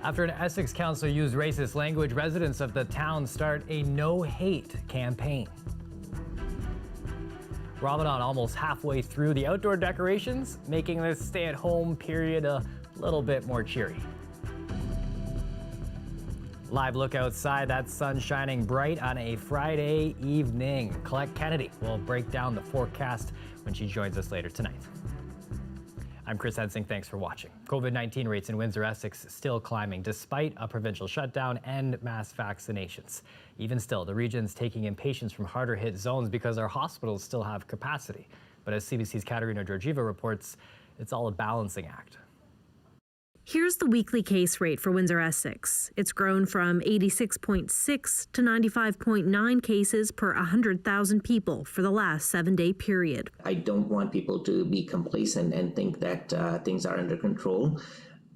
After an Essex councillor used racist language, residents of the town start a no-hate campaign. Ramadan almost halfway through, the outdoor decorations making this stay-at-home period a little bit more cheery. Live look outside, that sun shining bright on a Friday evening. Colette Kennedy will break down the forecast when she joins us later tonight. I'm Chris Hensing, thanks for watching. COVID-19 rates in Windsor-Essex still climbing despite a provincial shutdown and mass vaccinations. Even still, the region's taking in patients from harder hit zones because our hospitals still have capacity. But as CBC's Katerina Georgieva reports, it's all a balancing act. Here's the weekly case rate for Windsor-Essex. It's grown from 86.6 to 95.9 cases per 100,000 people for the last 7-day period. I don't want people to be complacent and think that things are under control.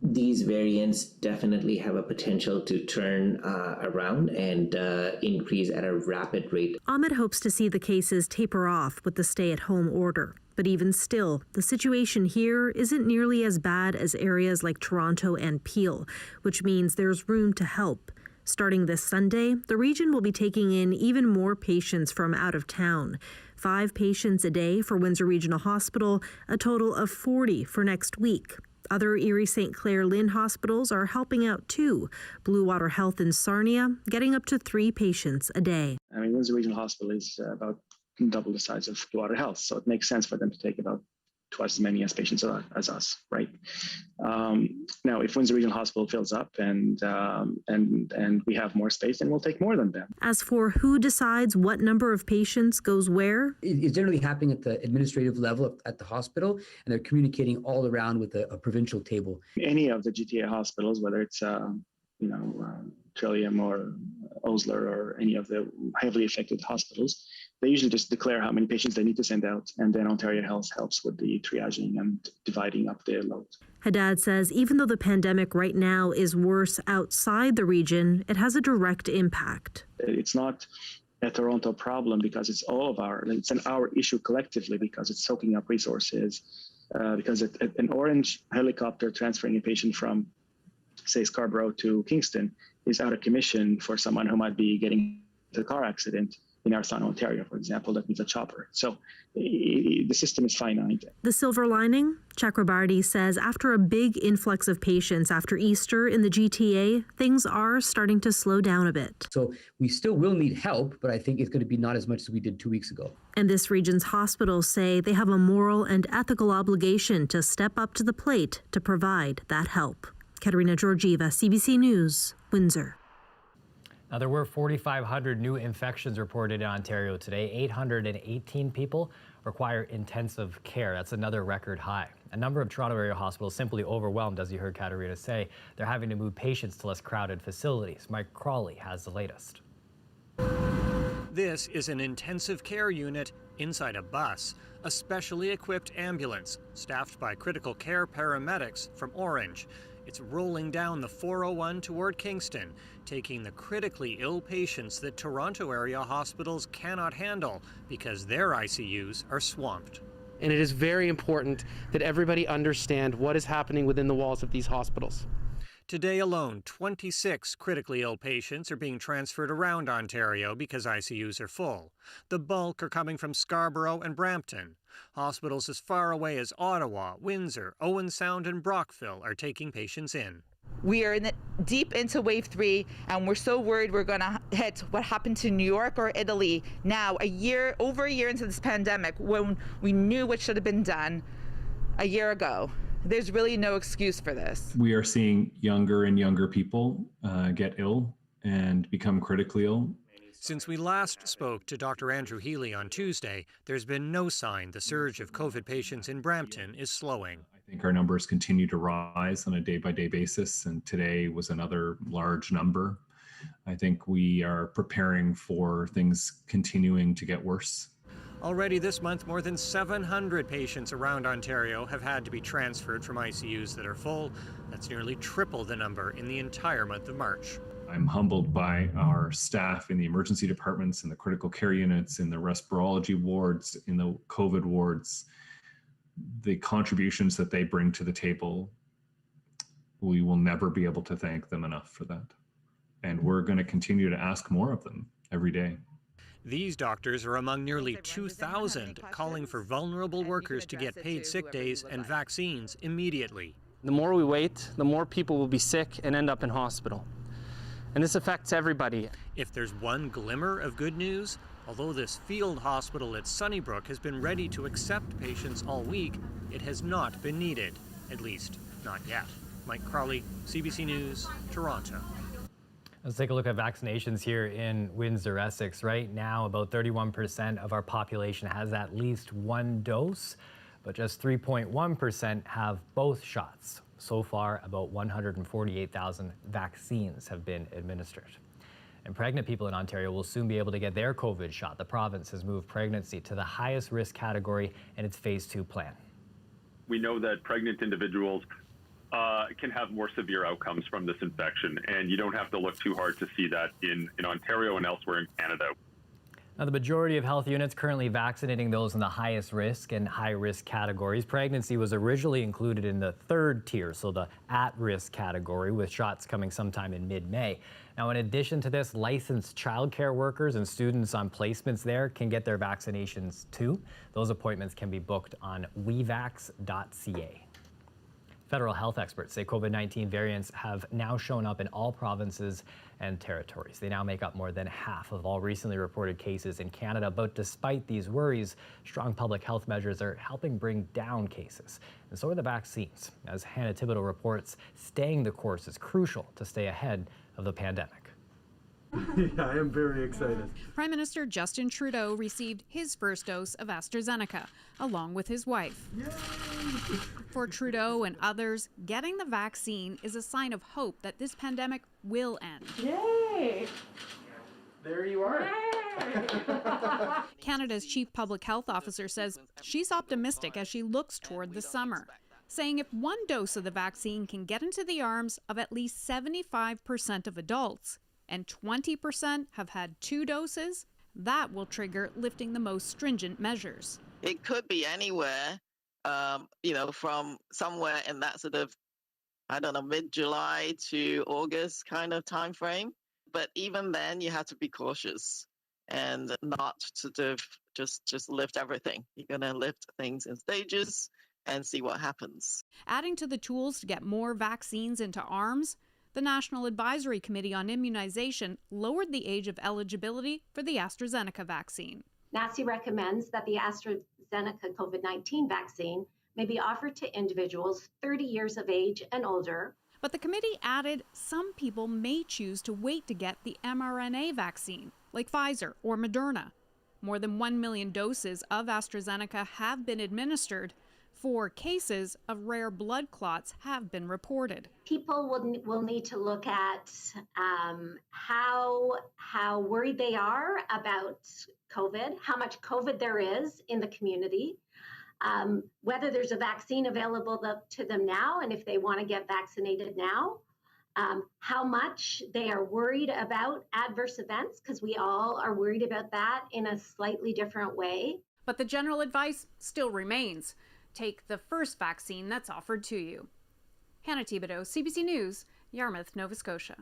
These variants definitely have a potential to turn around and increase at a rapid rate. Ahmed hopes to see the cases taper off with the stay-at-home order. But even still, the situation here isn't nearly as bad as areas like Toronto and Peel, which means there's room to help. Starting this Sunday, the region will be taking in even more patients from out of town. 5 patients a day for Windsor Regional Hospital, a total of 40 for next week. Other Erie St. Clair Lynn hospitals are helping out too. Blue Water Health in Sarnia getting up to 3 patients a day. Windsor Regional Hospital is about double the size of Blue Water Health, so it makes sense for them to take about twice as many as patients as us, right? Now, if Windsor Regional Hospital fills up and we have more space, then we'll take more than them. As for who decides what number of patients goes where? It's generally happening at the administrative level at the hospital, and they're communicating all around with a provincial table. Any of the GTA hospitals, whether it's Trillium or Osler or any of the heavily affected hospitals, they usually just declare how many patients they need to send out, and then Ontario Health helps with the triaging and dividing up their load. Haddad says even though the pandemic right now is worse outside the region, it has a direct impact. It's not a Toronto problem because it's it's our issue collectively because it's soaking up resources. Because an orange helicopter transferring a patient from, say, Scarborough to Kingston is out of commission for someone who might be getting into a car accident in Arthur, Ontario, for example. That means a chopper. So the system is finite. The silver lining? Chakrabarty says after a big influx of patients after Easter in the GTA, things are starting to slow down a bit. So we still will need help, but I think it's going to be not as much as we did 2 weeks ago. And this region's hospitals say they have a moral and ethical obligation to step up to the plate to provide that help. Katerina Georgieva, CBC News, Windsor. Now, there were 4,500 new infections reported in Ontario today. 818 people require intensive care. That's another record high. A number of Toronto area hospitals simply overwhelmed, as you heard Katerina say. They're having to move patients to less crowded facilities. Mike Crawley has the latest. This is an intensive care unit inside a bus, a specially equipped ambulance staffed by critical care paramedics from Orange. It's rolling down the 401 toward Kingston, taking the critically ill patients that Toronto area hospitals cannot handle because their ICUs are swamped. And it is very important that everybody understand what is happening within the walls of these hospitals. Today alone, 26 critically ill patients are being transferred around Ontario because ICUs are full. The bulk are coming from Scarborough and Brampton. Hospitals as far away as Ottawa, Windsor, Owen Sound and Brockville are taking patients in. We are deep into wave 3, and we're so worried we're going to hit what happened to New York or Italy now, over a year into this pandemic, when we knew what should have been done a year ago. There's really no excuse for this. We are seeing younger and younger people get ill and become critically ill. Since we last spoke to Dr. Andrew Healy on Tuesday, there's been no sign the surge of COVID patients in Brampton is slowing. I think our numbers continue to rise on a day-by-day basis, and today was another large number. I think we are preparing for things continuing to get worse. Already this month, more than 700 patients around Ontario have had to be transferred from ICUs that are full. That's nearly triple the number in the entire month of March. I'm humbled by our staff in the emergency departments, in the critical care units, in the respirology wards, in the COVID wards. The contributions that they bring to the table we will never be able to thank them enough for that. And we're going to continue to ask more of them every day. These doctors are among nearly 2,000 calling for vulnerable workers to get paid sick days and vaccines immediately. The more we wait, the more people will be sick and end up in hospital. And this affects everybody. If there's one glimmer of good news, although this field hospital at Sunnybrook has been ready to accept patients all week, it has not been needed, at least not yet. Mike Crawley, CBC News, Toronto. Let's take a look at vaccinations here in Windsor-Essex. Right now, about 31% of our population has at least one dose, but just 3.1% have both shots. So far, about 148,000 vaccines have been administered. And pregnant people in Ontario will soon be able to get their COVID shot. The province has moved pregnancy to the highest risk category in its Phase 2 plan. We know that pregnant individuals can have more severe outcomes from this infection, and you don't have to look too hard to see that in Ontario and elsewhere in Canada. Now, the majority of health units currently vaccinating those in the highest risk and high risk categories. Pregnancy was originally included in the third tier, so the at-risk category, with shots coming sometime in mid-May. Now, in addition to this, licensed childcare workers and students on placements there can get their vaccinations too. Those appointments can be booked on wevax.ca. Federal health experts say COVID-19 variants have now shown up in all provinces and territories. They now make up more than half of all recently reported cases in Canada. But despite these worries, strong public health measures are helping bring down cases. And so are the vaccines. As Hannah Thibodeau reports, staying the course is crucial to stay ahead of the pandemic. Yeah, I am very excited. Prime Minister Justin Trudeau received his first dose of AstraZeneca, along with his wife. Yay! For Trudeau and others, getting the vaccine is a sign of hope that this pandemic will end. Yay! There you are. Canada's chief public health officer says she's optimistic as she looks toward the summer, saying if one dose of the vaccine can get into the arms of at least 75% of adults, and 20% have had 2 doses, that will trigger lifting the most stringent measures. It could be anywhere, from somewhere in that sort of, mid-July to August kind of time frame. But even then, you have to be cautious and not sort of just lift everything. You're going to lift things in stages and see what happens. Adding to the tools to get more vaccines into arms, the National Advisory Committee on Immunization lowered the age of eligibility for the AstraZeneca vaccine. NACI recommends that the AstraZeneca COVID-19 vaccine may be offered to individuals 30 years of age and older. But the committee added some people may choose to wait to get the mRNA vaccine, like Pfizer or Moderna. More than 1 million doses of AstraZeneca have been administered. 4 cases of rare blood clots have been reported. People will need to look at how worried they are about COVID, how much COVID there is in the community, whether there's a vaccine available to them now, and if they want to get vaccinated now, how much they are worried about adverse events, because we all are worried about that in a slightly different way. But the general advice still remains. Take the first vaccine that's offered to you. Hannah Thibodeau, CBC News, Yarmouth, Nova Scotia.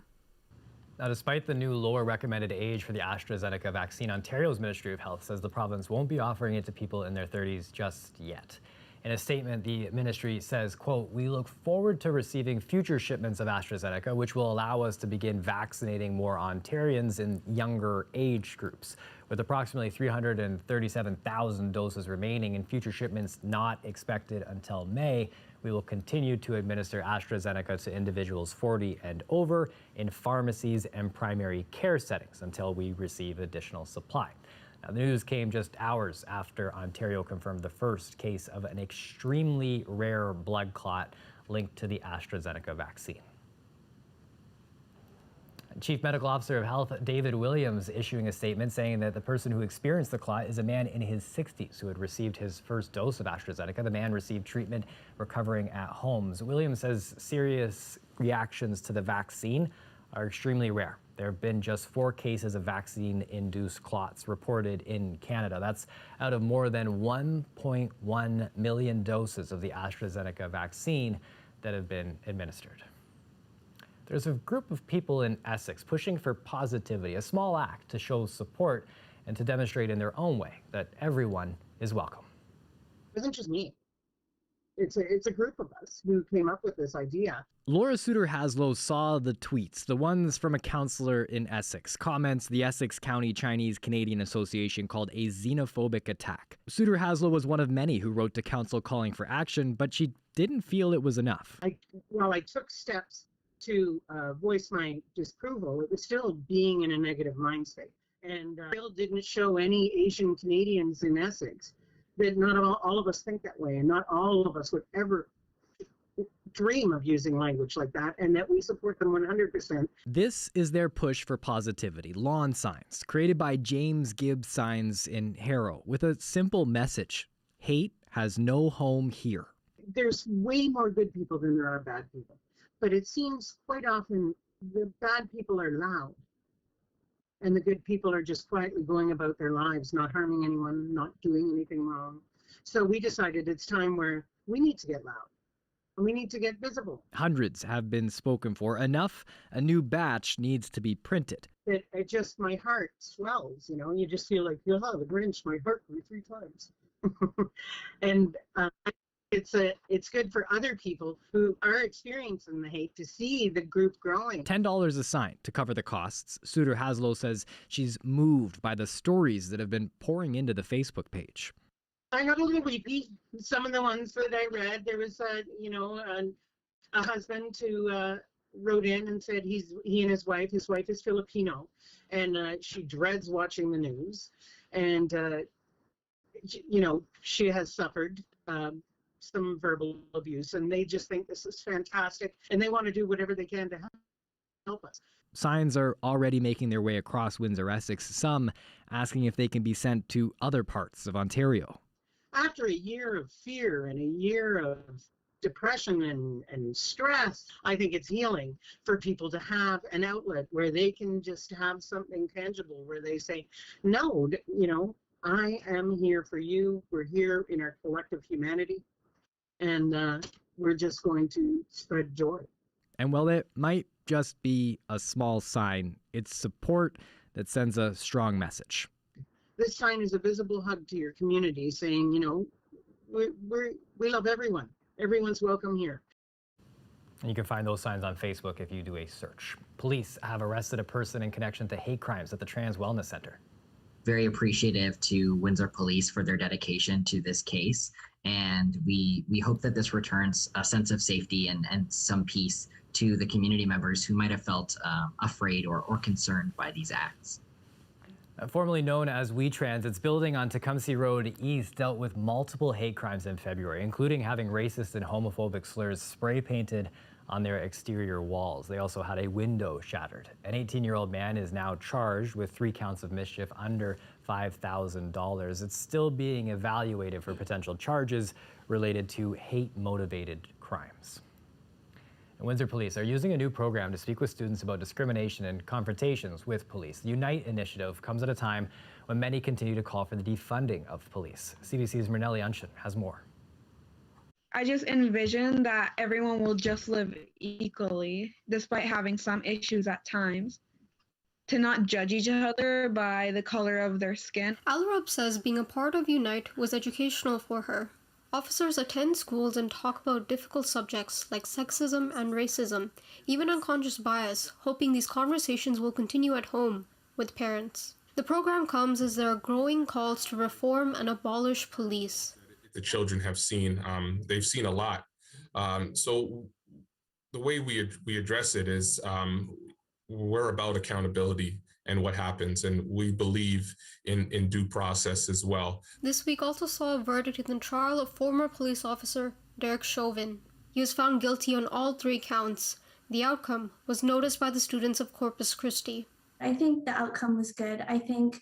Now, despite the new lower recommended age for the AstraZeneca vaccine, Ontario's Ministry of Health says the province won't be offering it to people in their 30s just yet. In a statement, the ministry says, quote, "We look forward to receiving future shipments of AstraZeneca, which will allow us to begin vaccinating more Ontarians in younger age groups. With approximately 337,000 doses remaining and future shipments not expected until May, we will continue to administer AstraZeneca to individuals 40 and over in pharmacies and primary care settings until we receive additional supply." Now, the news came just hours after Ontario confirmed the first case of an extremely rare blood clot linked to the AstraZeneca vaccine. Chief Medical Officer of Health David Williams issuing a statement saying that the person who experienced the clot is a man in his 60s who had received his first dose of AstraZeneca. The man received treatment recovering at home. Williams says serious reactions to the vaccine are extremely rare. There have been just 4 cases of vaccine-induced clots reported in Canada. That's out of more than 1.1 million doses of the AstraZeneca vaccine that have been administered. There's a group of people in Essex pushing for positivity, a small act to show support and to demonstrate in their own way that everyone is welcome. It wasn't just me. It's a group of us who came up with this idea. Laura Suter-Haslow saw the tweets, the ones from a councillor in Essex, comments the Essex County Chinese Canadian Association called a xenophobic attack. Suter-Haslow was one of many who wrote to council calling for action, but she didn't feel it was enough. I took steps to voice my disapproval. It was still being in a negative mind state. And Bill didn't show any Asian Canadians in Essex that not all of us think that way, and not all of us would ever dream of using language like that, and that we support them 100%. This is their push for positivity, lawn signs, created by James Gibbs Signs in Harrow, with a simple message: hate has no home here. There's way more good people than there are bad people, but it seems quite often the bad people are loud, and the good people are just quietly going about their lives, not harming anyone, not doing anything wrong. So we decided it's time where we need to get loud. We need to get visible. Hundreds have been spoken for. Enough, a new batch needs to be printed. It just, my heart swells, you just feel like, oh, the Grinch, my heart grew 3 times. And it's good for other people who are experiencing the hate to see the group growing. $10 a sign to cover the costs. Suter-Haslow says she's moved by the stories that have been pouring into the Facebook page. I got a little weepy. Some of the ones that I read, there was a husband who wrote in and said he and his wife is Filipino, and she dreads watching the news, and she has suffered some verbal abuse, and they just think this is fantastic, and they want to do whatever they can to help us. Signs are already making their way across Windsor-Essex, some asking if they can be sent to other parts of Ontario. After a year of fear and a year of depression and stress, I think it's healing for people to have an outlet where they can just have something tangible, where they say, no, I am here for you. We're here in our collective humanity, and we're just going to spread joy. And while it might just be a small sign, it's support that sends a strong message. This sign is a visible hug to your community saying, we love everyone. Everyone's welcome here. And you can find those signs on Facebook if you do a search. Police have arrested a person in connection to hate crimes at the Trans Wellness Center. Very appreciative to Windsor Police for their dedication to this case. And we hope that this returns a sense of safety and some peace to the community members who might have felt afraid or concerned by these acts. Formerly known as WeTrans, its building on Tecumseh Road East dealt with multiple hate crimes in February, including having racist and homophobic slurs spray painted on their exterior walls. They also had a window shattered. An 18-year-old man is now charged with 3 counts of mischief under $5,000. It's still being evaluated for potential charges related to hate-motivated crimes. Windsor Police are using a new program to speak with students about discrimination and confrontations with police. The Unite initiative comes at a time when many continue to call for the defunding of police. CBC's Mernelli Unshin has more. I just envision that everyone will just live equally, despite having some issues at times. To not judge each other by the color of their skin. Alrob says being a part of Unite was educational for her. Officers attend schools and talk about difficult subjects like sexism and racism, even unconscious bias, hoping these conversations will continue at home with parents. The program comes as there are growing calls to reform and abolish police. The children have seen, they've seen a lot. So the way we address it is we're about accountability and what happens, and we believe in due process as well. This week also saw a verdict in the trial of former police officer Derek Chauvin. He was found guilty on all 3 counts. The outcome was noticed by the students of Corpus Christi. I think the outcome was good. I think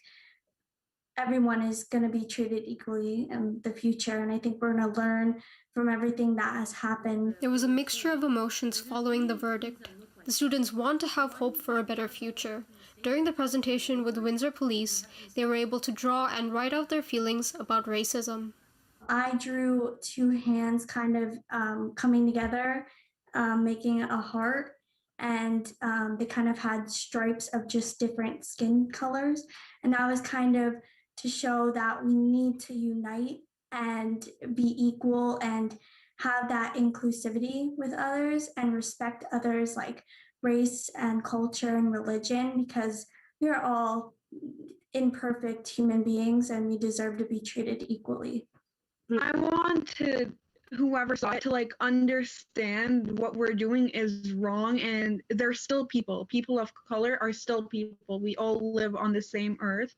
everyone is going to be treated equally in the future, and I think we're going to learn from everything that has happened. There was a mixture of emotions following the verdict. The students want to have hope for a better future. During the presentation with Windsor Police, they were able to draw and write out their feelings about racism. I drew 2 hands kind of coming together, making a heart, and they kind of had stripes of just different skin colors. And that was kind of to show that we need to unite and be equal and have that inclusivity with others and respect others like race and culture and religion, because we are all imperfect human beings and we deserve to be treated equally. I want whoever saw it to like understand what we're doing is wrong, and they're still people. People of color are still people. We all live on the same earth,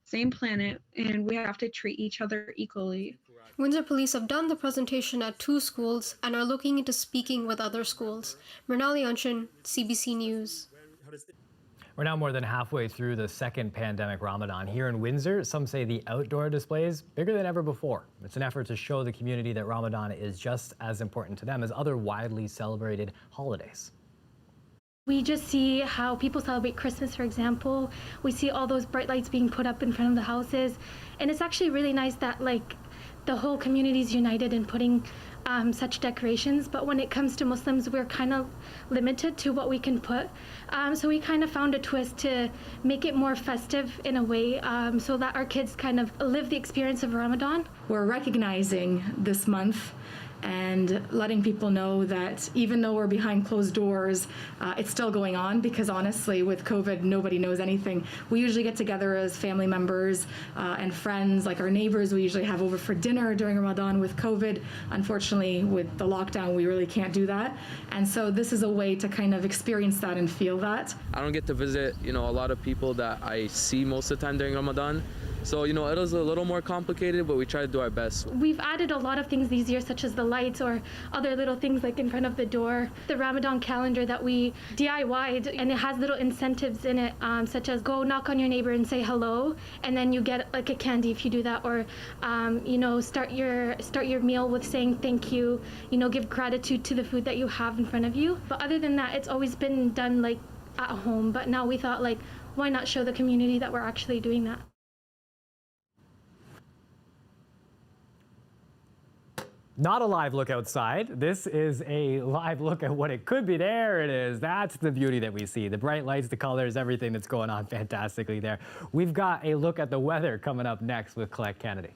same planet, and we have to treat each other equally. Windsor Police have done the presentation at 2 schools and are looking into speaking with other schools. Mrinali Anshin, CBC News. We're now more than halfway through the second pandemic Ramadan. Here in Windsor, some say the outdoor displays bigger than ever before. It's an effort to show the community that Ramadan is just as important to them as other widely celebrated holidays. We just see how people celebrate Christmas, for example. We see all those bright lights being put up in front of the houses. And it's actually really nice that like the whole community is united in putting such decorations, but when it comes to Muslims, we're kind of limited to what we can put. So we kind of found a twist to make it more festive in a way, so that our kids kind of live the experience of Ramadan. We're recognizing this month and letting people know that even though we're behind closed doors, it's still going on, because honestly, with COVID, nobody knows anything. We usually get together as family members and friends, like our neighbors, we usually have over for dinner during Ramadan. With COVID, unfortunately, with the lockdown, we really can't do that. And so this is a way to kind of experience that and feel that. I don't get to visit, a lot of people that I see most of the time during Ramadan. So, it is a little more complicated, but we try to do our best. We've added a lot of things these years, such as the lights or other little things like in front of the door. The Ramadan calendar that we DIY'd, and it has little incentives in it, such as go knock on your neighbor and say hello, and then you get like a candy if you do that, or start your meal with saying thank you, give gratitude to the food that you have in front of you. But other than that, it's always been done like at home, but now we thought like, why not show the community that we're actually doing that? Not a live look outside. This is a live look at what it could be. There it is. That's the beauty that we see. The bright lights, the colors, everything that's going on fantastically there. We've got a look at the weather coming up next with Colette Kennedy.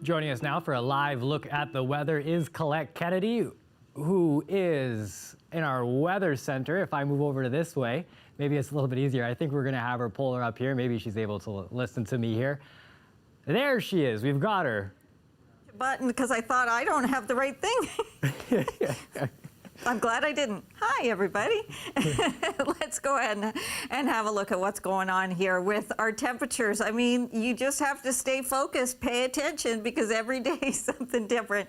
Joining us now for a live look at the weather is Colette Kennedy, who is in our weather center. If I move over to this way, maybe it's a little bit easier. I think we're going to have her pull her up here. Maybe she's able to listen to me here. There she is. We've got her. Button because I thought I don't have the right thing. I'm glad I didn't. Hi, everybody. Let's go ahead and have a look at what's going on here with our temperatures. I mean, you just have to stay focused, pay attention, because every day is something different.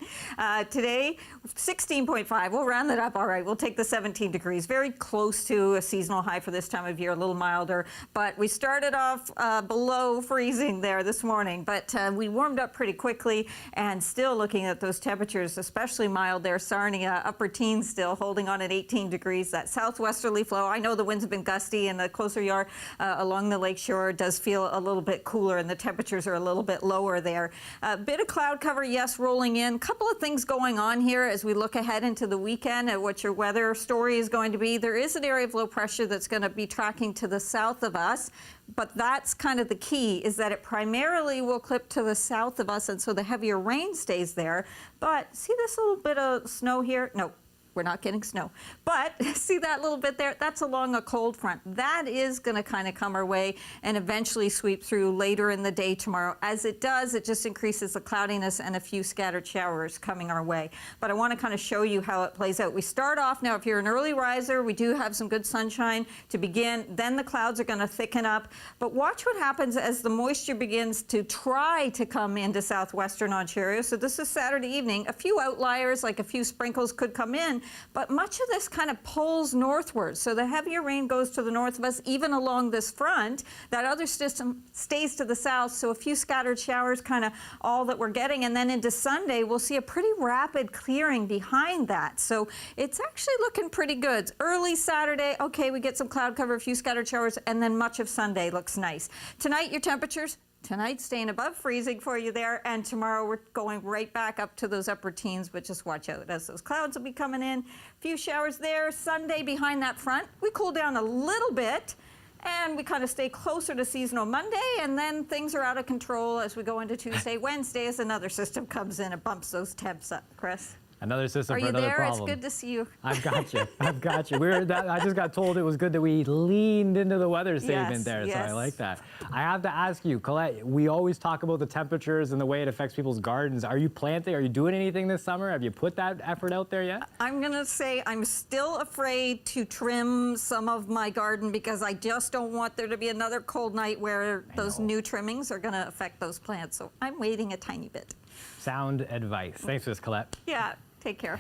Today, 16.5. We'll round it up. All right, we'll take the 17 degrees. Very close to a seasonal high for this time of year, a little milder. But we started off below freezing there this morning. But we warmed up pretty quickly, and still looking at those temperatures, especially mild there. Sarnia, upper teens still holding on at 18 degrees. That southwesterly flow. I know the winds have been gusty, and the closer you are along the lakeshore, it does feel a little bit cooler, and the temperatures are a little bit lower there. A bit of cloud cover, yes, rolling in. Couple of things going on here as we look ahead into the weekend at what your weather story is going to be. There is an area of low pressure that's going to be tracking to the south of us. But that's kind of the key, is that it primarily will clip to the south of us, and so the heavier rain stays there. But see this little bit of snow here? No. We're not getting snow. But see that little bit there? That's along a cold front. That is going to kind of come our way and eventually sweep through later in the day tomorrow. As it does, it just increases the cloudiness and a few scattered showers coming our way. But I want to kind of show you how it plays out. We start off now, if you're an early riser, we do have some good sunshine to begin. Then the clouds are going to thicken up. But watch what happens as the moisture begins to try to come into southwestern Ontario. So this is Saturday evening. A few outliers, like a few sprinkles, could come in. But much of this kind of pulls northward. So the heavier rain goes to the north of us, even along this front. That other system stays to the south. So a few scattered showers, kind of all that we're getting. And then into Sunday, we'll see a pretty rapid clearing behind that. So it's actually looking pretty good. Early Saturday, okay, we get some cloud cover, a few scattered showers, and then much of Sunday looks nice. Tonight, your temperatures. Tonight, staying above freezing for you there, and tomorrow we're going right back up to those upper teens, but just watch out as those clouds will be coming in. A few showers there. Sunday behind that front, we cool down a little bit, and we kind of stay closer to seasonal Monday, and then things are out of control as we go into Tuesday, Wednesday, as another system comes in and bumps those temps up. Chris? Another system for another problem. Are you there? problem. It's good to see you. I've got you. I've got you. I just got told it was good that we leaned into the weather statement there, yes. so I like that. I have to ask you, Colette, we always talk about the temperatures and the way it affects people's gardens. Are you planting? Are you doing anything this summer? Have you put that effort out there yet? I'm going to say I'm still afraid to trim some of my garden because I just don't want there to be another cold night where those new trimmings are going to affect those plants. So I'm waiting a tiny bit. Sound advice. Thanks for this, Colette. Yeah. Take care.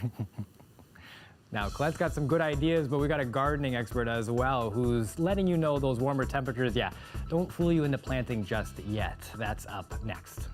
Now, Colette's got some good ideas, but we got a gardening expert as well who's letting you know those warmer temperatures, don't fool you into planting just yet. That's up next.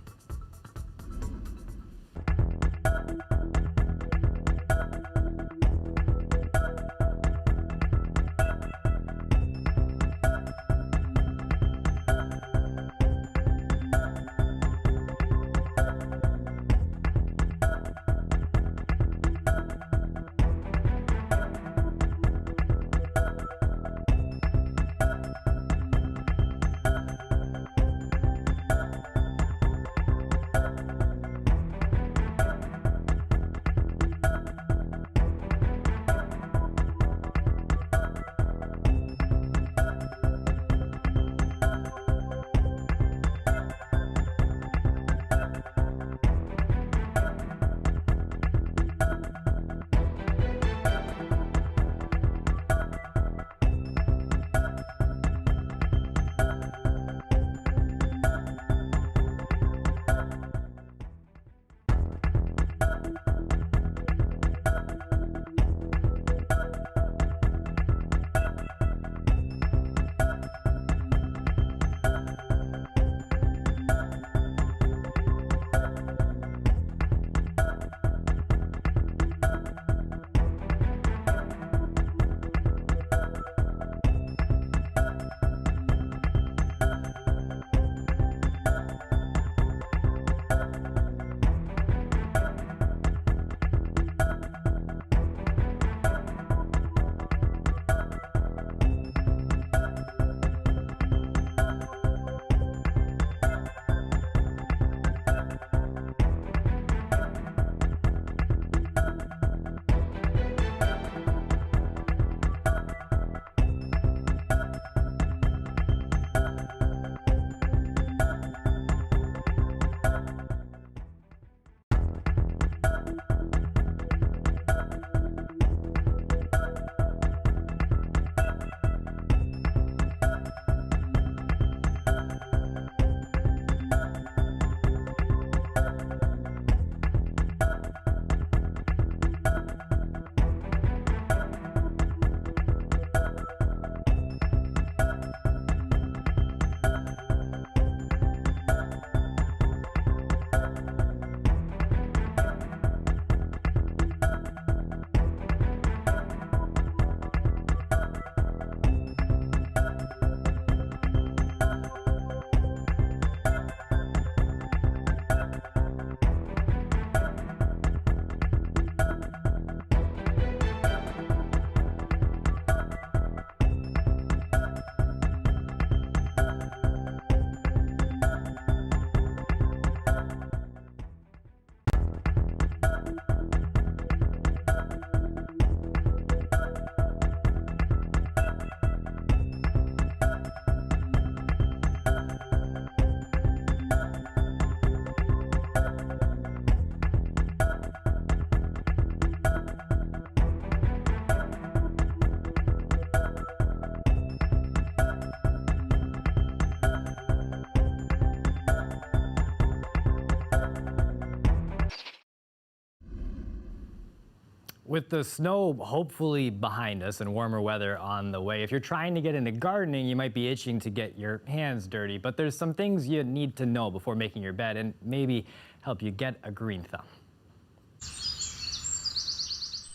With the snow hopefully behind us and warmer weather on the way, if you're trying to get into gardening, you might be itching to get your hands dirty. But there's some things you need to know before making your bed and maybe help you get a green thumb.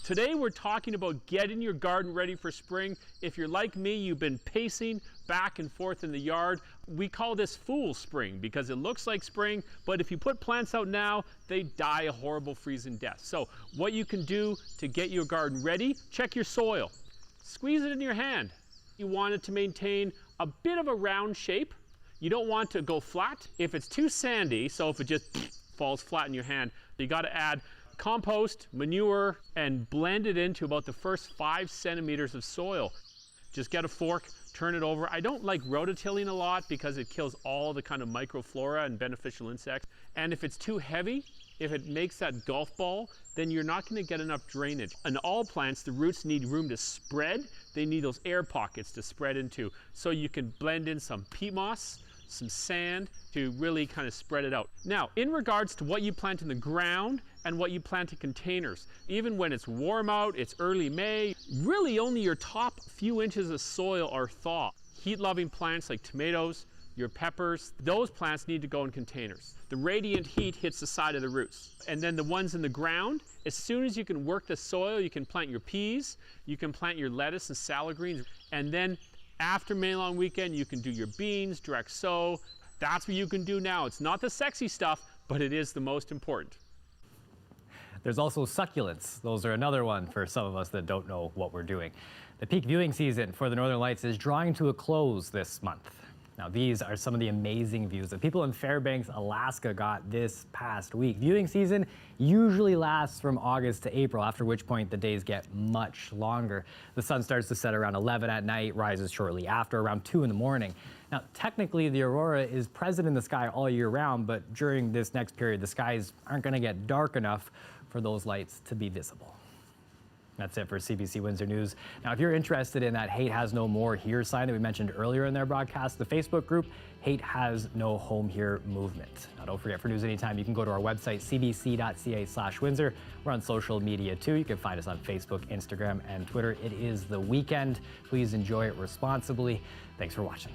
Today we're talking about getting your garden ready for spring. If you're like me, you've been pacing back and forth in the yard. We call this fool spring because it looks like spring, but if you put plants out now, they die a horrible freezing death. So what you can do to get your garden ready, check your soil. Squeeze it in your hand. You want it to maintain a bit of a round shape. You don't want to go flat. If it's too sandy, so if it just falls flat in your hand, you got to add compost, manure, and blend it into about the first 5 centimeters of soil. Just get a fork, turn it over. I don't like rototilling a lot because it kills all the kind of microflora and beneficial insects. And if it's too heavy, if it makes that golf ball, then you're not going to get enough drainage. In all plants, the roots need room to spread. They need those air pockets to spread into. So you can blend in some peat moss, some sand to really kind of spread it out. Now, in regards to what you plant in the ground and what you plant in containers, even when it's warm out, it's early May, really only your top few inches of soil are thaw. Heat-loving plants like tomatoes, your peppers, those plants need to go in containers. The radiant heat hits the side of the roots. And then the ones in the ground, as soon as you can work the soil, you can plant your peas, you can plant your lettuce and salad greens, and then after May long weekend, you can do your beans, direct sow. That's what you can do now. It's not the sexy stuff, but it is the most important. There's also succulents. Those are another one for some of us that don't know what we're doing. The peak viewing season for the Northern Lights is drawing to a close this month. Now, these are some of the amazing views that people in Fairbanks, Alaska got this past week. Viewing season usually lasts from August to April, after which point the days get much longer. The sun starts to set around 11 at night, rises shortly after, around 2 in the morning. Now, technically, the aurora is present in the sky all year round, but during this next period, the skies aren't going to get dark enough for those lights to be visible. That's it for CBC Windsor News. Now, if you're interested in that Hate Has No More Here sign that we mentioned earlier in their broadcast, the Facebook group Hate Has No Home Here movement. Now, don't forget, for news anytime, you can go to our website, cbc.ca/Windsor. We're on social media too. You can find us on Facebook, Instagram, and Twitter. It is the weekend. Please enjoy it responsibly. Thanks for watching.